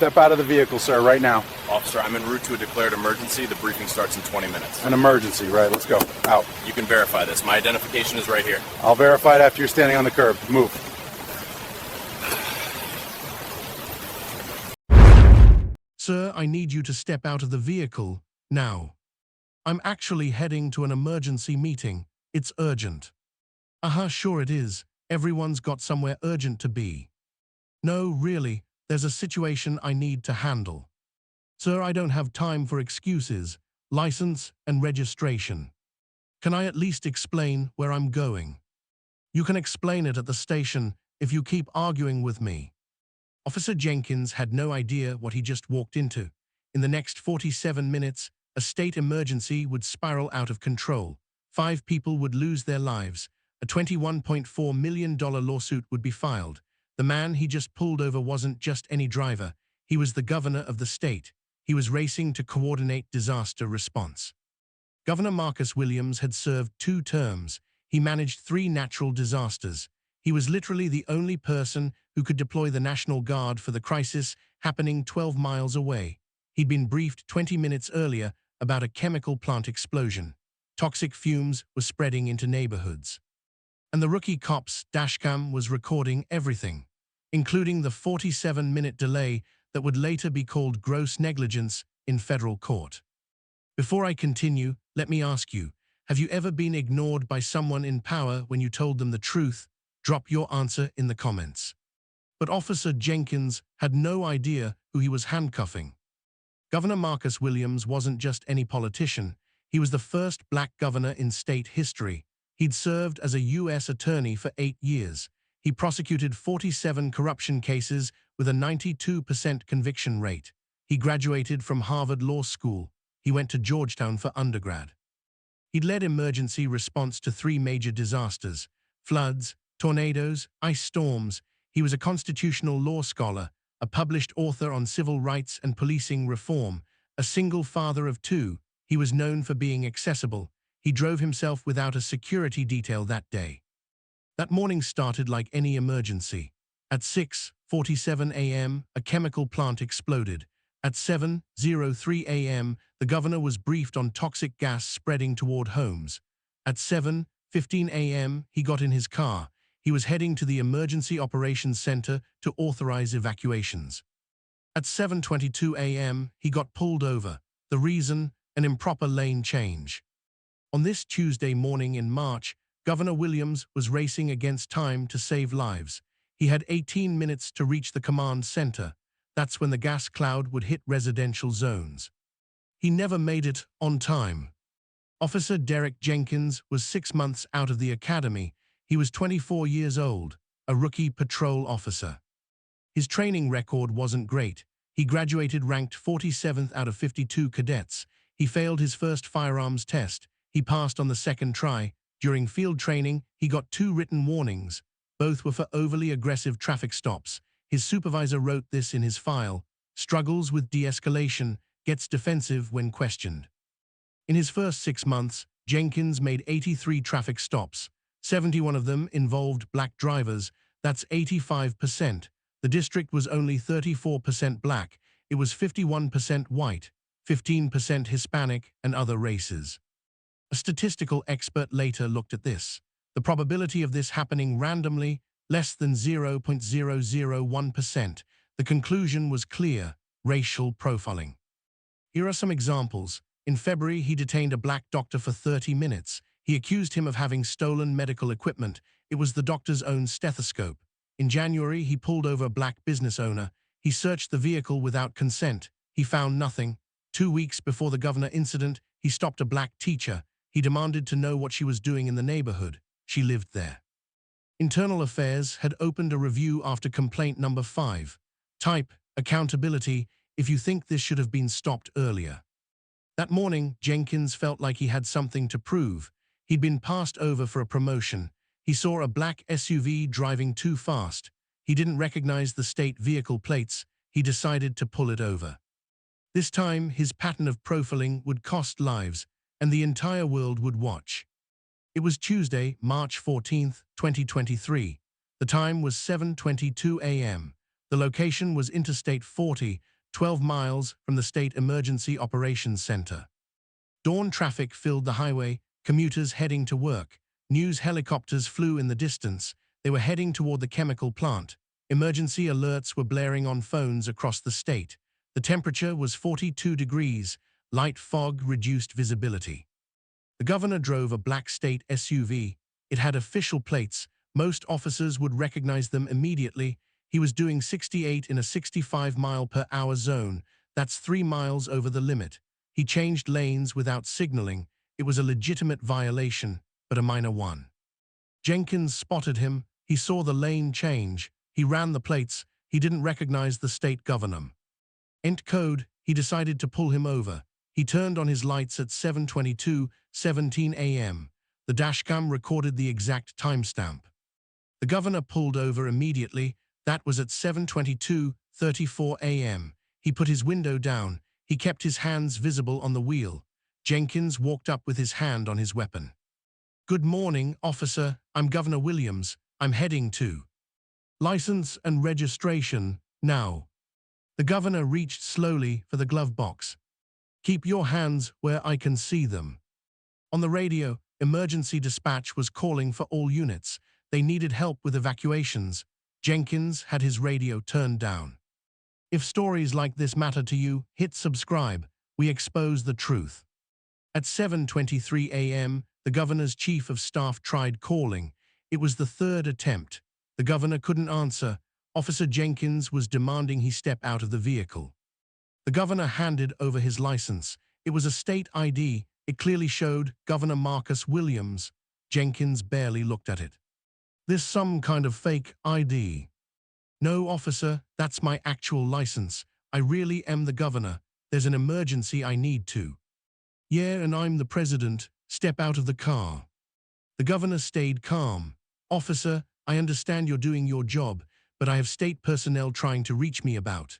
Step out of the vehicle, sir, right now. Officer, I'm en route to a declared emergency. The briefing starts in 20 minutes. An emergency, right? Let's go. Out. You can verify this. My identification is right here. I'll verify it after you're standing on the curb. Move. Sir, I need you to step out of the vehicle now. I'm actually heading to an emergency meeting. It's urgent. Sure it is. Everyone's got somewhere urgent to be. No, really, there's a situation I need to handle. Sir, I don't have time for excuses, license and registration. Can I at least explain where I'm going? You can explain it at the station if you keep arguing with me. Officer Jenkins had no idea what he just walked into. In the next 47 minutes, a state emergency would spiral out of control. 5 people would lose their lives. A $21.4 million lawsuit would be filed. The man he just pulled over wasn't just any driver. He was the governor of the state. He was racing to coordinate disaster response. Governor Marcus Williams had served 2 terms. He managed 3 natural disasters. He was literally the only person who could deploy the National Guard for the crisis happening 12 miles away. He'd been briefed 20 minutes earlier about a chemical plant explosion. Toxic fumes were spreading into neighborhoods. And the rookie cop's dashcam was recording everything, including the 47-minute delay that would later be called gross negligence in federal court. Before I continue, let me ask you, have you ever been ignored by someone in power when you told them the truth? Drop your answer in the comments. But Officer Jenkins had no idea who he was handcuffing. Governor Marcus Williams wasn't just any politician. He was the first black governor in state history. He'd served as a U.S. attorney for 8 years. He prosecuted 47 corruption cases with a 92% conviction rate. He graduated from Harvard Law School. He went to Georgetown for undergrad. He'd led emergency response to 3 major disasters: floods, tornadoes, ice storms. He was a constitutional law scholar, a published author on civil rights and policing reform, a single father of 2. He was known for being accessible. He drove himself without a security detail that day. That morning started like any emergency. At 6:47 a.m., a chemical plant exploded. At 7:03 a.m., the governor was briefed on toxic gas spreading toward homes. At 7:15 a.m., he got in his car. He was heading to the Emergency Operations Center to authorize evacuations. At 7:22 a.m., he got pulled over. The reason? An improper lane change. On this Tuesday morning in March, Governor Williams was racing against time to save lives. He had 18 minutes to reach the command center. That's when the gas cloud would hit residential zones. He never made it on time. Officer Derek Jenkins was 6 months out of the academy. He was 24 years old, a rookie patrol officer. His training record wasn't great. He graduated ranked 47th out of 52 cadets. He failed his first firearms test. He passed on the second try. During field training, he got 2 written warnings. Both were for overly aggressive traffic stops. His supervisor wrote this in his file: struggles with de-escalation, gets defensive when questioned. In his first 6 months, Jenkins made 83 traffic stops. 71 of them involved black drivers. That's 85%. The district was only 34% black. It was 51% white, 15% Hispanic, and other races. A statistical expert later looked at this. The probability of this happening randomly, less than 0.001%. The conclusion was clear: racial profiling. Here are some examples. In February, he detained a black doctor for 30 minutes. He accused him of having stolen medical equipment. It was the doctor's own stethoscope. In January, he pulled over a black business owner. He searched the vehicle without consent. He found nothing. 2 weeks before the governor incident, he stopped a black teacher. He demanded to know what she was doing in the neighborhood. She lived there. Internal Affairs had opened a review after complaint number 5. Type: accountability, if you think this should have been stopped earlier. That morning, Jenkins felt like he had something to prove. He'd been passed over for a promotion. He saw a black SUV driving too fast. He didn't recognize the state vehicle plates. He decided to pull it over. This time, his pattern of profiling would cost lives, and the entire world would watch. It was Tuesday, March 14, 2023. The time was 7:22 a.m. The location was Interstate 40, 12 miles from the State Emergency Operations Center. Dawn traffic filled the highway, commuters heading to work. News helicopters flew in the distance. They were heading toward the chemical plant. Emergency alerts were blaring on phones across the state. The temperature was 42 degrees. Light fog reduced visibility. The governor drove a black state SUV. It had official plates. Most officers would recognize them immediately. He was doing 68 in a 65-mile-per-hour zone. That's 3 miles over the limit. He changed lanes without signaling. It was a legitimate violation, but a minor one. Jenkins spotted him. He saw the lane change. He ran the plates. He didn't recognize the state governor. Ent code, he decided to pull him over. He turned on his lights at 7:22:17 a.m. The dashcam recorded the exact timestamp. The governor pulled over immediately. That was at 7:22:34 a.m. He put his window down. He kept his hands visible on the wheel. Jenkins walked up with his hand on his weapon. "Good morning, officer. I'm Governor Williams. I'm heading to license and registration now." The governor reached slowly for the glove box. "Keep your hands where I can see them." On the radio, emergency dispatch was calling for all units. They needed help with evacuations. Jenkins had his radio turned down. If stories like this matter to you, hit subscribe. We expose the truth. At 7:23 a.m., the governor's chief of staff tried calling. It was the third attempt. The governor couldn't answer. Officer Jenkins was demanding he step out of the vehicle. The governor handed over his license. It was a state ID. It clearly showed Governor Marcus Williams. Jenkins barely looked at it. "This some kind of fake ID." "No, officer, that's my actual license. I really am the governor. There's an emergency I need to." "Yeah, and I'm the president. Step out of the car." The governor stayed calm. "Officer, I understand you're doing your job, but I have state personnel trying to reach me about."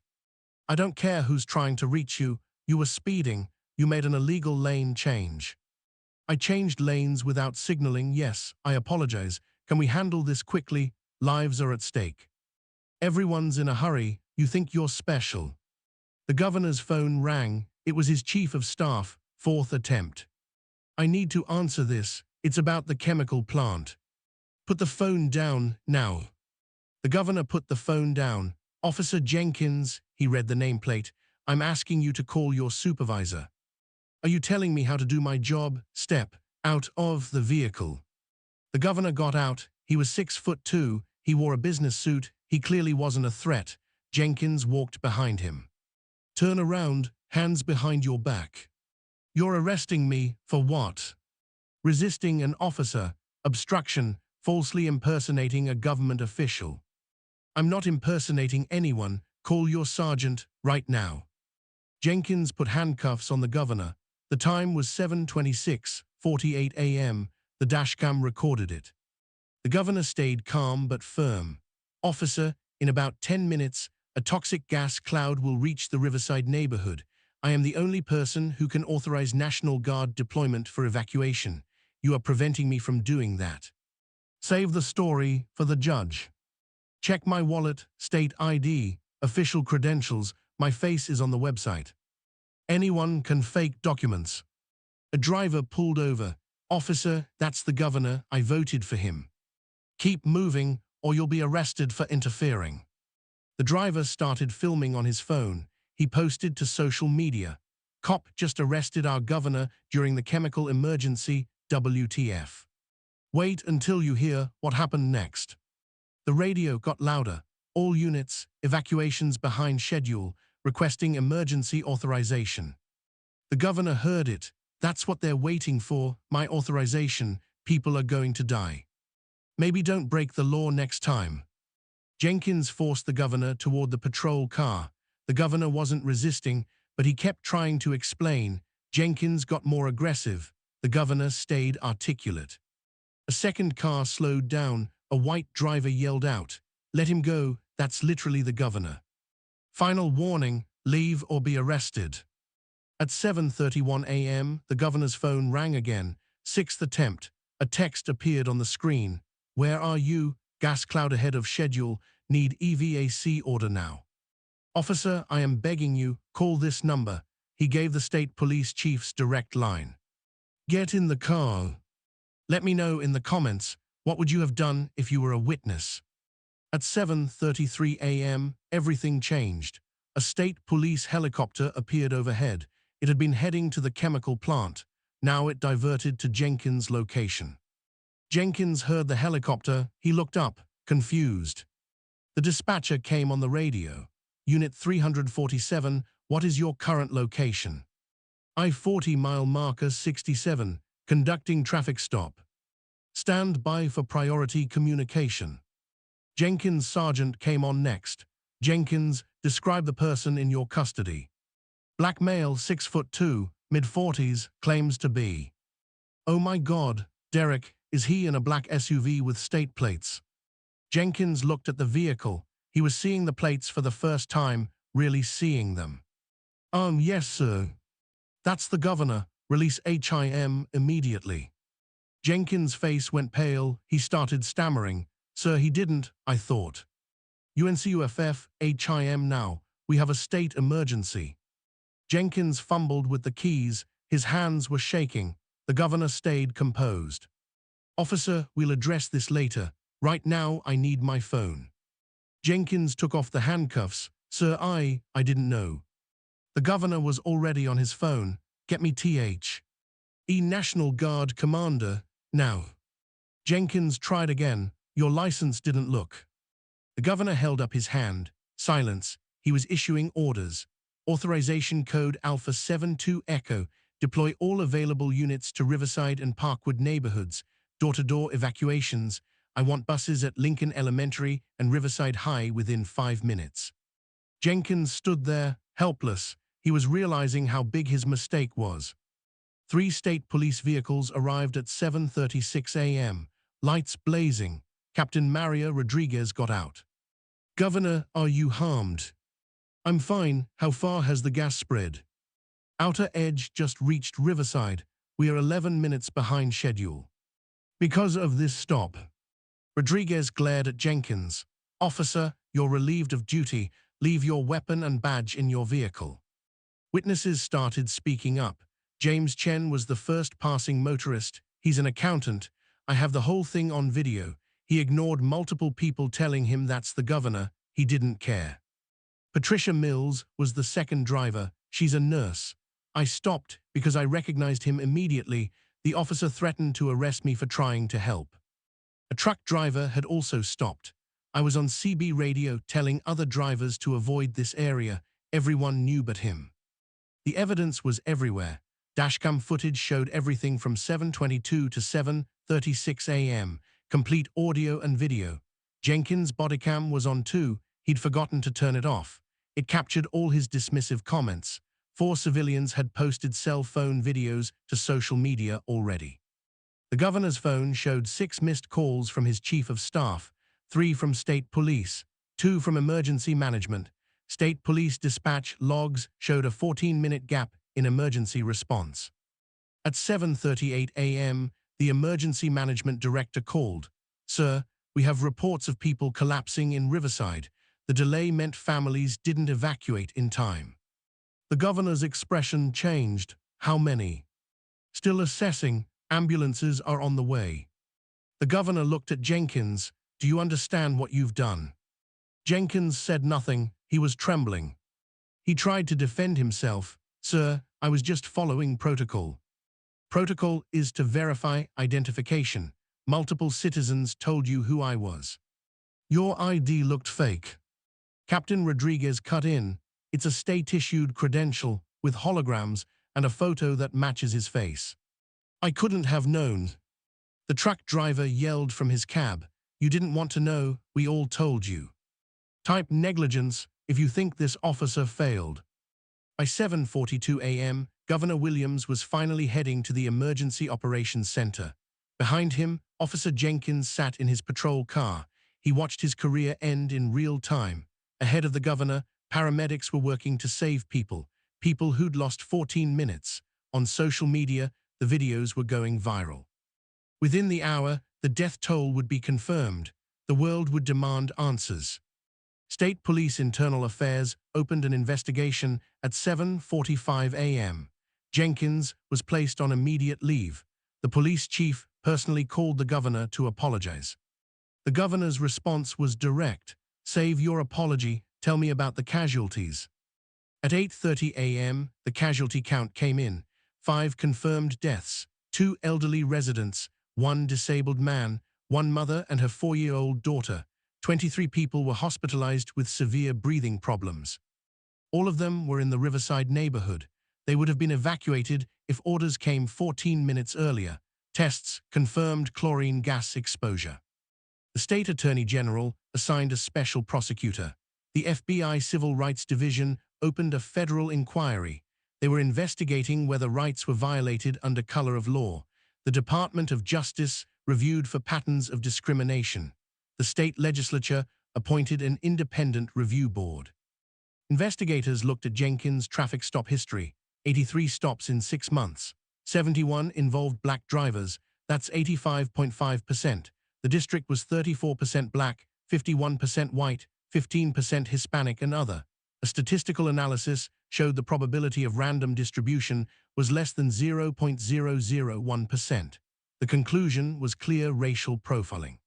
"I don't care who's trying to reach you. You were speeding. You made an illegal lane change." "I changed lanes without signaling. Yes, I apologize. Can we handle this quickly? Lives are at stake." "Everyone's in a hurry. You think you're special." The governor's phone rang. It was his chief of staff, fourth attempt. "I need to answer this. It's about the chemical plant." "Put the phone down now." The governor put the phone down. "Officer Jenkins," he read the nameplate, "I'm asking you to call your supervisor." "Are you telling me how to do my job? Step out of the vehicle." The governor got out. He was 6'2". He wore a business suit. He clearly wasn't a threat. Jenkins walked behind him. "Turn around, hands behind your back." "You're arresting me for what?" "Resisting an officer, obstruction, falsely impersonating a government official." "I'm not impersonating anyone. Call your sergeant right now." Jenkins put handcuffs on the governor. The time was 7:26:48 a.m. The dashcam recorded it. The governor stayed calm but firm. "Officer, in about 10 minutes, a toxic gas cloud will reach the Riverside neighborhood. I am the only person who can authorize National Guard deployment for evacuation. You are preventing me from doing that." Save the story for the judge. "Check my wallet, state ID, official credentials. My face is on the website." "Anyone can fake documents." A driver pulled over. "Officer, that's the governor. I voted for him." "Keep moving or you'll be arrested for interfering." The driver started filming on his phone. He posted to social media. "Cop just arrested our governor during the chemical emergency, WTF. Wait until you hear what happened next." The radio got louder. "All units, evacuations behind schedule, requesting emergency authorization." The governor heard it. "That's what they're waiting for, my authorization. People are going to die. Maybe don't break the law next time." Jenkins forced the governor toward the patrol car. The governor wasn't resisting, but he kept trying to explain. Jenkins got more aggressive. The governor stayed articulate. A second car slowed down. A white driver yelled out, "Let him go, that's literally the governor. Final warning, leave or be arrested." At 7:31 a.m., the governor's phone rang again. Sixth attempt. A text appeared on the screen. "Where are you? Gas cloud ahead of schedule. Need EVAC order now." Officer, I am begging you, call this number. He gave the state police chief's direct line. Get in the car. Let me know in the comments, what would you have done if you were a witness? At 7:33 a.m., everything changed. A state police helicopter appeared overhead. It had been heading to the chemical plant. Now it diverted to Jenkins' location. Jenkins heard the helicopter. He looked up, confused. The dispatcher came on the radio. Unit 347, what is your current location? I-40 mile marker 67, conducting traffic stop. Stand by for priority communication. Jenkins' sergeant came on next. Jenkins, describe the person in your custody. Black male, 6'2", mid-40s, claims to be. Oh my God, Derek, is he in a black SUV with state plates? Jenkins looked at the vehicle. He was seeing the plates for the first time, really seeing them. Yes, sir. That's the governor. Release HIM immediately. Jenkins' face went pale. He started stammering. Sir, he didn't, I thought. UNCUFF, HIM now. We have a state emergency. Jenkins fumbled with the keys. His hands were shaking. The governor stayed composed. Officer, we'll address this later. Right now, I need my phone. Jenkins took off the handcuffs. Sir, I didn't know. The governor was already on his phone. Get me National Guard commander, now. Jenkins tried again. Your license didn't look. The governor held up his hand. Silence. He was issuing orders. Authorization code Alpha 72 Echo. Deploy all available units to Riverside and Parkwood neighborhoods. Door-to-door evacuations. I want buses at Lincoln Elementary and Riverside High within 5 minutes. Jenkins stood there, helpless. He was realizing how big his mistake was. 3 state police vehicles arrived at 7:36 a.m., lights blazing. Captain Maria Rodriguez got out. Governor, are you harmed? I'm fine. How far has the gas spread? Outer Edge just reached Riverside. We are 11 minutes behind schedule. Because of this stop. Rodriguez glared at Jenkins. Officer, you're relieved of duty. Leave your weapon and badge in your vehicle. Witnesses started speaking up. James Chen was the first passing motorist. He's an accountant. I have the whole thing on video. He ignored multiple people telling him that's the governor. He didn't care. Patricia Mills was the second driver. She's a nurse. I stopped because I recognized him immediately. The officer threatened to arrest me for trying to help. A truck driver had also stopped. I was on CB radio telling other drivers to avoid this area. Everyone knew but him. The evidence was everywhere. Dashcam footage showed everything from 7:22 to 7:36 a.m., complete audio and video. Jenkins' bodycam was on too. He'd forgotten to turn it off. It captured all his dismissive comments. 4 civilians had posted cell phone videos to social media already. The governor's phone showed 6 missed calls from his chief of staff, 3 from state police, 2 from emergency management. State police dispatch logs showed a 14-minute gap in emergency response. At 7:38 a.m., the emergency management director called. Sir, we have reports of people collapsing in Riverside. The delay meant families didn't evacuate in time. The governor's expression changed. How many? Still assessing. Ambulances are on the way. The governor looked at Jenkins. Do you understand what you've done? Jenkins said nothing. He was trembling. He tried to defend himself. Sir, I was just following protocol. Protocol is to verify identification. Multiple citizens told you who I was. Your ID looked fake. Captain Rodriguez cut in. It's a state-issued credential with holograms and a photo that matches his face. I couldn't have known. The truck driver yelled from his cab. You didn't want to know, we all told you. Type negligence if you think this officer failed. By 7:42 a.m., Governor Williams was finally heading to the Emergency Operations Center. Behind him, Officer Jenkins sat in his patrol car. He watched his career end in real time. Ahead of the governor, paramedics were working to save people who'd lost 14 minutes. On social media, the videos were going viral. Within the hour, the death toll would be confirmed. The world would demand answers. State Police Internal Affairs opened an investigation at 7:45 a.m. Jenkins was placed on immediate leave. The police chief personally called the governor to apologize. The governor's response was direct. "Save your apology, tell me about the casualties." At 8:30 a.m., the casualty count came in. 5 confirmed deaths, 2 elderly residents, 1 disabled man, 1 mother and her 4-year-old daughter. 23 people were hospitalized with severe breathing problems. All of them were in the Riverside neighborhood. They would have been evacuated if orders came 14 minutes earlier. Tests confirmed chlorine gas exposure. The state attorney general assigned a special prosecutor. The FBI Civil Rights Division opened a federal inquiry. They were investigating whether rights were violated under color of law. The Department of Justice reviewed for patterns of discrimination. The state legislature appointed an independent review board. Investigators looked at Jenkins' traffic stop history. 83 stops in 6 months. 71 involved black drivers. That's 85.5%. The district was 34% black, 51% white, 15% Hispanic and other. A statistical analysis showed the probability of random distribution was less than 0.001%. The conclusion was clear racial profiling.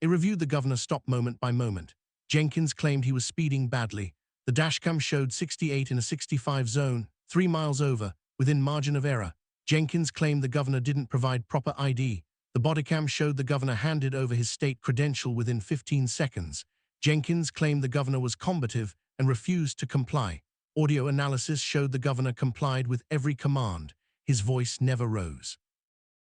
It reviewed the governor's stop moment by moment. Jenkins claimed he was speeding badly. The dashcam showed 68 in a 65 zone, 3 miles over, within margin of error. Jenkins claimed the governor didn't provide proper ID. The bodycam showed the governor handed over his state credential within 15 seconds. Jenkins claimed the governor was combative and refused to comply. Audio analysis showed the governor complied with every command. His voice never rose.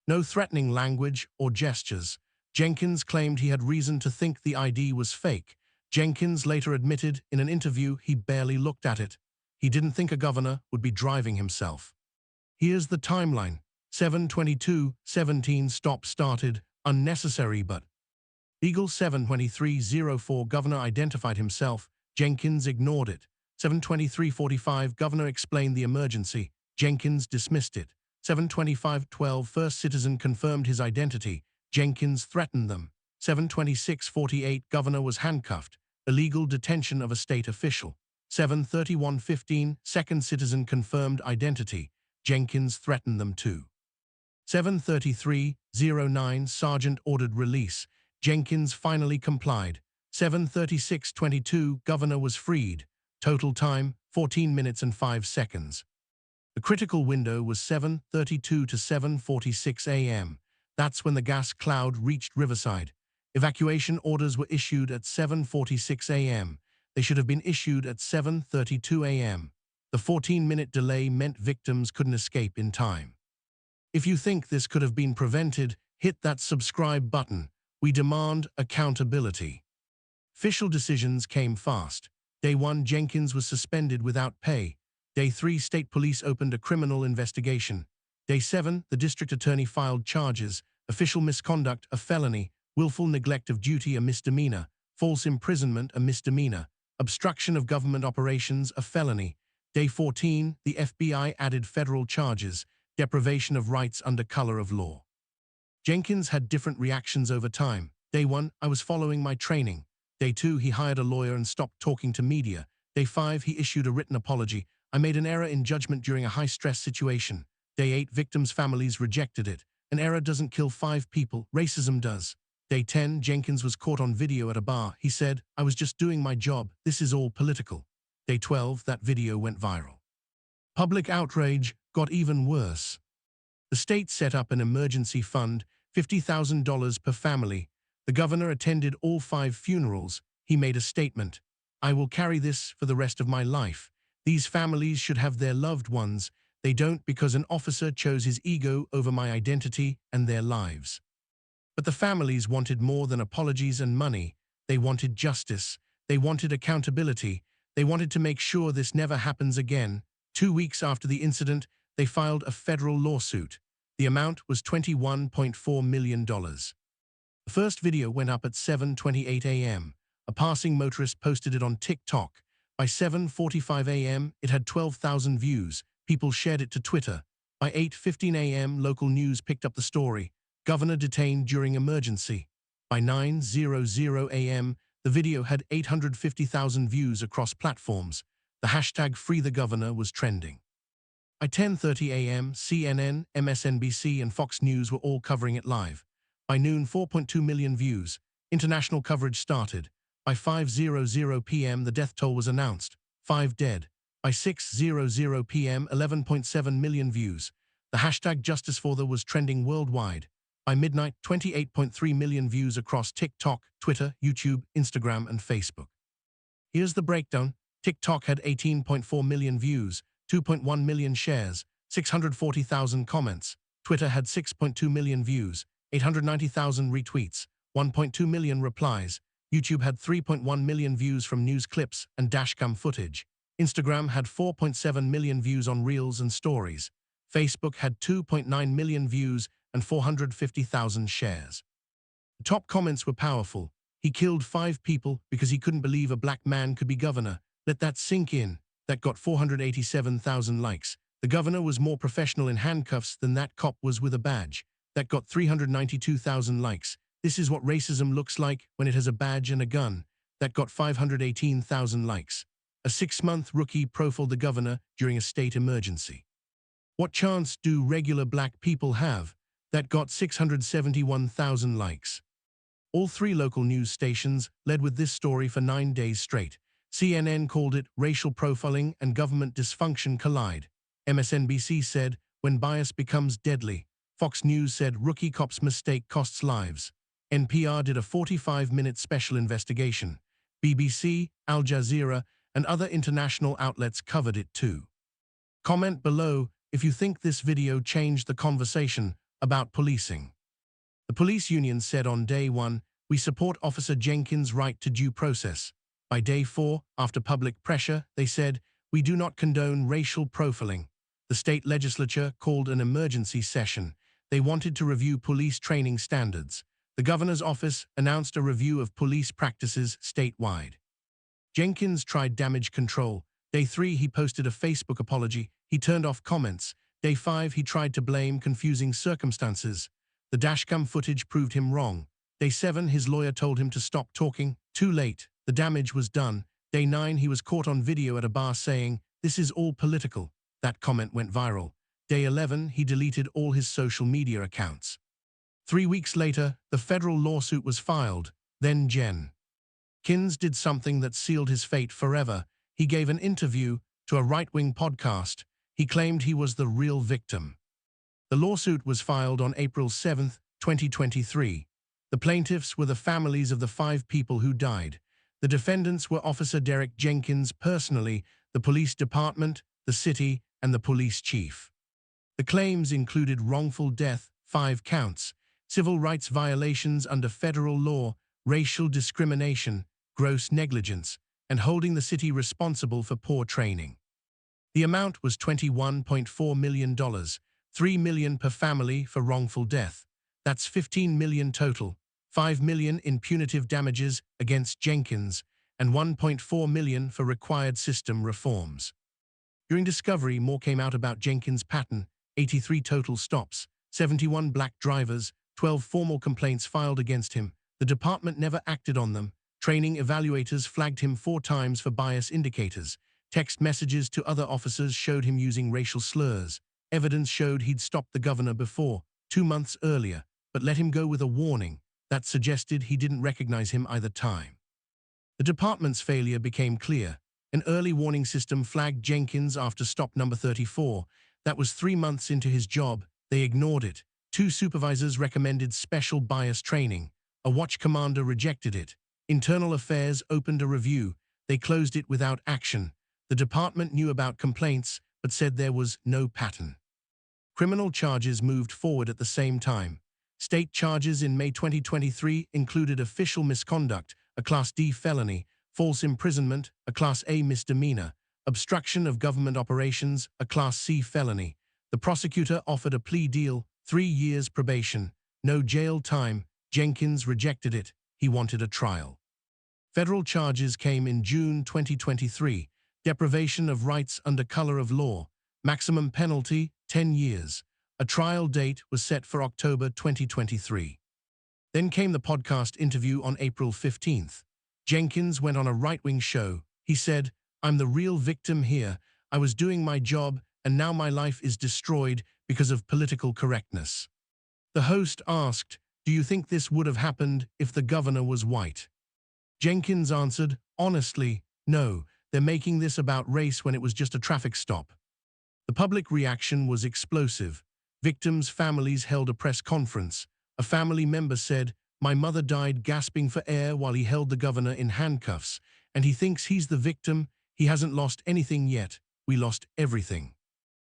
No threatening language or gestures. Jenkins claimed he had reason to think the ID was fake. Jenkins later admitted in an interview he barely looked at it. He didn't think a governor would be driving himself. Here's the timeline. 7:22:17 stop started, unnecessary but legal. 7:23:04 governor identified himself. Jenkins ignored it. 7:23:45 governor explained the emergency. Jenkins dismissed it. 7:25:12 first citizen confirmed his identity. Jenkins threatened them. 7:26:48 governor was handcuffed. Illegal detention of a state official. 7:31:15 second citizen confirmed identity. Jenkins threatened them too. 7:33:09 sergeant ordered release. Jenkins finally complied. 7:36:22 governor was freed. Total time 14 minutes and 5 seconds. The critical window was 7:32 to 7:46 a.m. That's when the gas cloud reached Riverside. Evacuation orders were issued at 7:46 a.m. They should have been issued at 7:32 a.m. The 14-minute delay meant victims couldn't escape in time. If you think this could have been prevented, hit that subscribe button. We demand accountability. Official decisions came fast. Day 1, Jenkins was suspended without pay. Day 3, State Police opened a criminal investigation. Day 7, the district attorney filed charges. Official misconduct, a felony. Willful neglect of duty, a misdemeanor. False imprisonment, a misdemeanor. Obstruction of government operations, a felony. Day 14, the FBI added federal charges. Deprivation of rights under color of law. Jenkins had different reactions over time. Day 1, I was following my training. Day 2, he hired a lawyer and stopped talking to media. Day 5, he issued a written apology. I made an error in judgment during a high-stress situation. Day 8, victims' families rejected it. An error doesn't kill 5 people, racism does. Day 10, Jenkins was caught on video at a bar. He said, I was just doing my job, this is all political. Day 12, that video went viral. Public outrage got even worse. The state set up an emergency fund, $50,000 per family. The governor attended all 5 funerals. He made a statement. I will carry this for the rest of my life. These families should have their loved ones. They don't because an officer chose his ego over my identity and their lives. But the families wanted more than apologies and money. They wanted justice. They wanted accountability. They wanted to make sure this never happens again. 2 weeks after the incident, they filed a federal lawsuit. The amount was $21.4 million. The first video went up at 7:28 a.m. A passing motorist posted it on TikTok. By 7:45 a.m., it had 12,000 views. People shared it to Twitter. By 8:15 a.m., local news picked up the story. Governor detained during emergency. By 9:00 a.m., The video had 850,000 views across platforms. The hashtag #FreeTheGovernor was trending. By 10:30 a.m., CNN, MSNBC, and Fox News were all covering it live. By noon, 4.2 million views. International coverage started. By 5:00 p.m., the death toll was announced. 5 dead. By 6:00 p.m., 11.7 million views. The hashtag #JusticeForThe was trending worldwide. By midnight, 28.3 million views across TikTok, Twitter, YouTube, Instagram, and Facebook. Here's the breakdown. TikTok had 18.4 million views, 2.1 million shares, 640,000 comments. Twitter had 6.2 million views, 890,000 retweets, 1.2 million replies. YouTube had 3.1 million views from news clips and dashcam footage. Instagram had 4.7 million views on Reels and Stories. Facebook had 2.9 million views and 450,000 shares. The top comments were powerful. He killed 5 people because he couldn't believe a black man could be governor. Let that sink in. That got 487,000 likes. The governor was more professional in handcuffs than that cop was with a badge. That got 392,000 likes. This is what racism looks like when it has a badge and a gun. That got 518,000 likes. A 6-month rookie profiled the governor during a state emergency. What chance do regular black people have? That got 671,000 likes. All 3 local news stations led with this story for 9 days straight. CNN called it racial profiling and government dysfunction collide. MSNBC said, when bias becomes deadly. Fox News said rookie cop's mistake costs lives. NPR did a 45-minute special investigation. BBC, Al Jazeera, and other international outlets covered it too. Comment below if you think this video changed the conversation about policing. The police union said on day 1, we support Officer Jenkins' right to due process. By day 4, after public pressure, they said, we do not condone racial profiling. The state legislature called an emergency session. They wanted to review police training standards. The governor's office announced a review of police practices statewide. Jenkins tried damage control. Day 3, he posted a Facebook apology. He turned off comments. Day 5, he tried to blame confusing circumstances. The dashcam footage proved him wrong. Day 7, his lawyer told him to stop talking. Too late. The damage was done. Day 9, he was caught on video at a bar saying, this is all political. That comment went viral. Day 11, he deleted all his social media accounts. 3 weeks later, the federal lawsuit was filed. Then Jenkins did something that sealed his fate forever. He gave an interview to a right-wing podcast. He claimed he was the real victim. The lawsuit was filed on April 7, 2023. The plaintiffs were the families of the 5 people who died. The defendants were Officer Derek Jenkins personally, the police department, the city, and the police chief. The claims included wrongful death, 5 counts, civil rights violations under federal law, racial discrimination, gross negligence, and holding the city responsible for poor training. The amount was $21.4 million, $3 million per family for wrongful death. That's $15 million total, $5 million in punitive damages against Jenkins, and $1.4 million for required system reforms. During discovery, more came out about Jenkins' pattern: 83 total stops, 71 black drivers, 12 formal complaints filed against him. The department never acted on them. Training evaluators flagged him 4 times for bias indicators. Text messages to other officers showed him using racial slurs. Evidence showed he'd stopped the governor before, 2 months earlier, but let him go with a warning that suggested he didn't recognize him either time. The department's failure became clear. An early warning system flagged Jenkins after stop number 34. That was 3 months into his job. They ignored it. 2 supervisors recommended special bias training. A watch commander rejected it. Internal Affairs opened a review. They closed it without action. The department knew about complaints, but said there was no pattern. Criminal charges moved forward at the same time. State charges in May 2023 included official misconduct, a Class D felony, false imprisonment, a Class A misdemeanor, obstruction of government operations, a Class C felony. The prosecutor offered a plea deal, 3 years probation, no jail time. Jenkins rejected it. He wanted a trial. Federal charges came in June 2023. Deprivation of rights under color of law. Maximum penalty, 10 years. A trial date was set for October 2023. Then came the podcast interview on April 15th. Jenkins went on a right-wing show. He said, "I'm the real victim here. I was doing my job, and now my life is destroyed because of political correctness." The host asked, "Do you think this would have happened if the governor was white?" Jenkins answered, "Honestly, no. They're making this about race when it was just a traffic stop." The public reaction was explosive. Victims' families held a press conference. A family member said, "My mother died gasping for air while he held the governor in handcuffs, and he thinks he's the victim. He hasn't lost anything yet. We lost everything."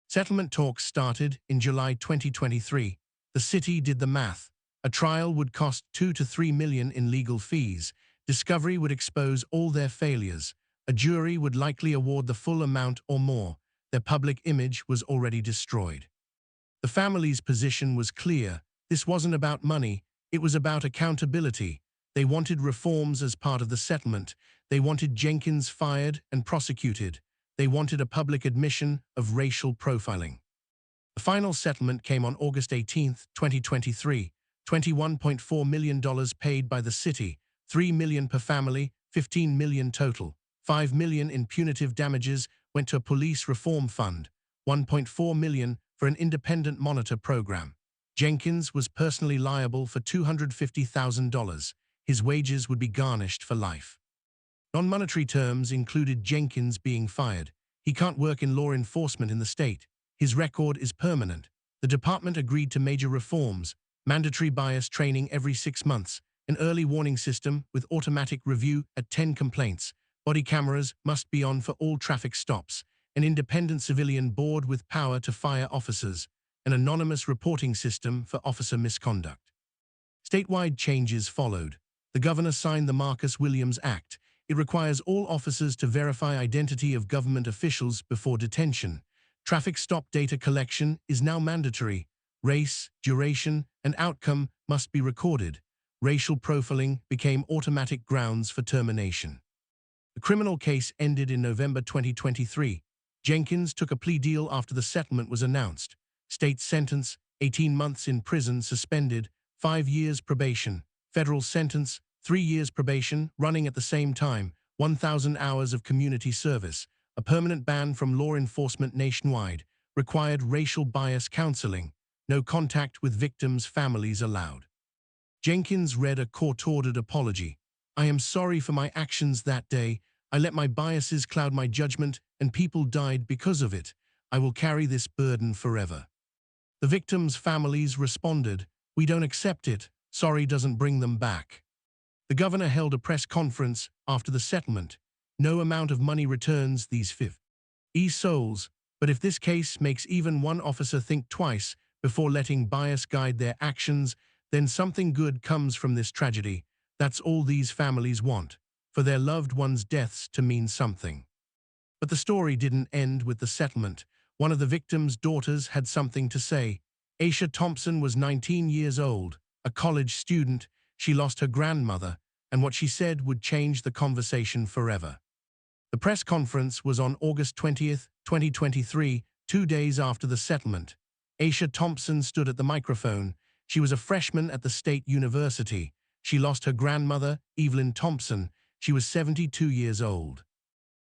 Settlement talks started in July 2023. The city did the math. A trial would cost $2 to $3 million in legal fees. Discovery would expose all their failures. A jury would likely award the full amount or more. Their public image was already destroyed. The family's position was clear. This wasn't about money. It was about accountability. They wanted reforms as part of the settlement. They wanted Jenkins fired and prosecuted. They wanted a public admission of racial profiling. The final settlement came on August 18, 2023. $21.4 million paid by the city, $3 million per family, $15 million total. $5 million in punitive damages went to a police reform fund, $1.4 million for an independent monitor program. Jenkins was personally liable for $250,000. His wages would be garnished for life. Non-monetary terms included Jenkins being fired. He can't work in law enforcement in the state. His record is permanent. The department agreed to major reforms, mandatory bias training every 6 months, an early warning system with automatic review at 10 complaints. Body cameras must be on for all traffic stops, an independent civilian board with power to fire officers, an anonymous reporting system for officer misconduct. Statewide changes followed. The governor signed the Marcus Williams Act. It requires all officers to verify identity of government officials before detention. Traffic stop data collection is now mandatory. Race, duration, and outcome must be recorded. Racial profiling became automatic grounds for termination. The criminal case ended in November 2023. Jenkins took a plea deal after the settlement was announced. State sentence, 18 months in prison suspended, 5 years probation. Federal sentence, 3 years probation, running at the same time, 1,000 hours of community service, a permanent ban from law enforcement nationwide, required racial bias counseling, no contact with victims' families allowed. Jenkins read a court-ordered apology. "I am sorry for my actions that day. I let my biases cloud my judgment, and people died because of it. I will carry this burden forever." The victims' families responded, "We don't accept it. Sorry doesn't bring them back." The governor held a press conference after the settlement. "No amount of money returns these 50 souls, but if this case makes even one officer think twice before letting bias guide their actions, then something good comes from this tragedy. That's all these families want, for their loved ones' deaths to mean something." But the story didn't end with the settlement. One of the victims' daughters had something to say. Aisha Thompson was 19 years old, a college student. She lost her grandmother, and what she said would change the conversation forever. The press conference was on August 20, 2023, 2 days after the settlement. Aisha Thompson stood at the microphone. She was a freshman at the state university. She lost her grandmother, Evelyn Thompson. She was 72 years old.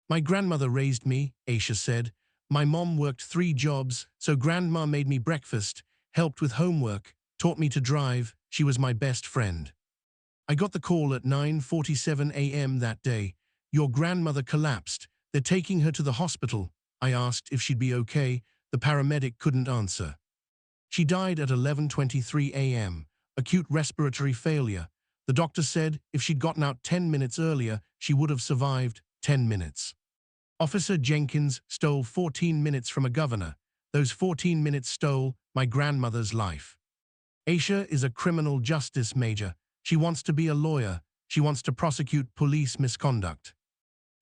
"My grandmother raised me," Aisha said. "My mom worked 3 jobs, so grandma made me breakfast, helped with homework, taught me to drive. She was my best friend. I got the call at 9:47 a.m. that day. Your grandmother collapsed. They're taking her to the hospital. I asked if she'd be okay. The paramedic couldn't answer. She died at 11:23 a.m., acute respiratory failure. The doctor said if she'd gotten out 10 minutes earlier, she would have survived 10 minutes. Officer Jenkins stole 14 minutes from a governor. Those 14 minutes stole my grandmother's life." Aisha is a criminal justice major. She wants to be a lawyer. She wants to prosecute police misconduct.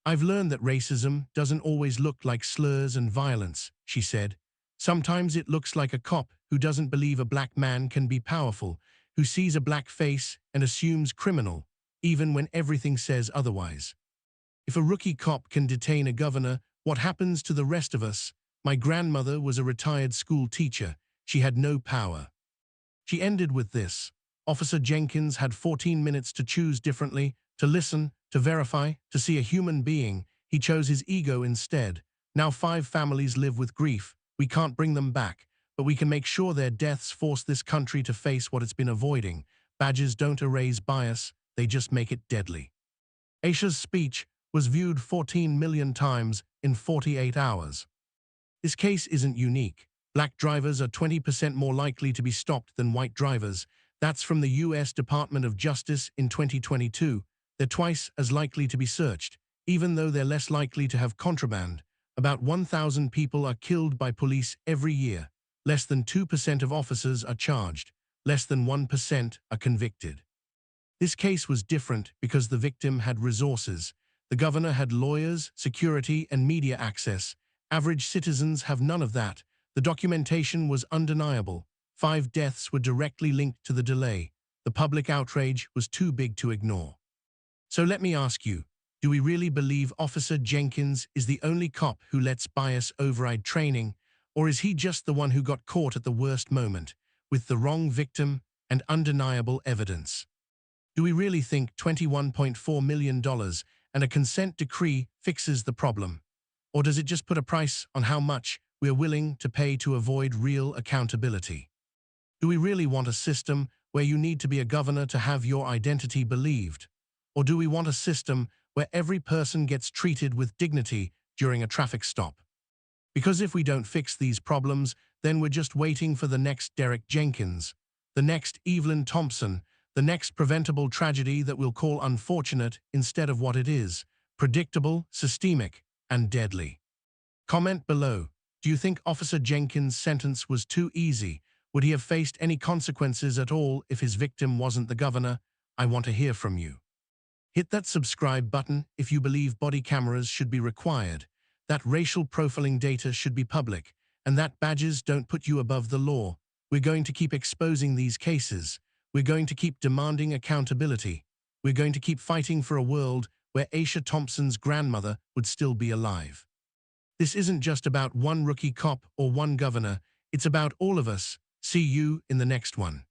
"I've learned that racism doesn't always look like slurs and violence," she said. "Sometimes it looks like a cop who doesn't believe a black man can be powerful, who sees a black face and assumes criminal, even when everything says otherwise. If a rookie cop can detain a governor, what happens to the rest of us? My grandmother was a retired school teacher. She had no power." She ended with this: "Officer Jenkins had 14 minutes to choose differently, to listen, To verify, to see a human being, he chose his ego instead. Now 5 families live with grief. We can't bring them back, but we can make sure their deaths force this country to face what it's been avoiding. Badges don't erase bias, they just make it deadly. Aisha's speech was viewed 14 million times in 48 hours. This case isn't unique. Black drivers are 20% more likely to be stopped than white drivers. That's from the U.S. Department of Justice in 2022. They're twice as likely to be searched, even though they're less likely to have contraband. About 1,000 people are killed by police every year. Less than 2% of officers are charged. Less than 1% are convicted. This case was different because the victim had resources. The governor had lawyers, security, and media access. Average citizens have none of that. The documentation was undeniable. 5 deaths were directly linked to the delay. The public outrage was too big to ignore. So let me ask you, do we really believe Officer Jenkins is the only cop who lets bias override training, or is he just the one who got caught at the worst moment, with the wrong victim and undeniable evidence? Do we really think $21.4 million and a consent decree fixes the problem? Or does it just put a price on how much we're willing to pay to avoid real accountability? Do we really want a system where you need to be a governor to have your identity believed? Or do we want a system where every person gets treated with dignity during a traffic stop? Because if we don't fix these problems, then we're just waiting for the next Derek Jenkins, the next Evelyn Thompson, the next preventable tragedy that we'll call unfortunate instead of what it is: predictable, systemic, and deadly. Comment below. Do you think Officer Jenkins' sentence was too easy? Would he have faced any consequences at all if his victim wasn't the governor? I want to hear from you. Hit that subscribe button if you believe body cameras should be required, that racial profiling data should be public, and that badges don't put you above the law. We're going to keep exposing these cases. We're going to keep demanding accountability. We're going to keep fighting for a world where Aisha Thompson's grandmother would still be alive. This isn't just about one rookie cop or one governor. It's about all of us. See you in the next one.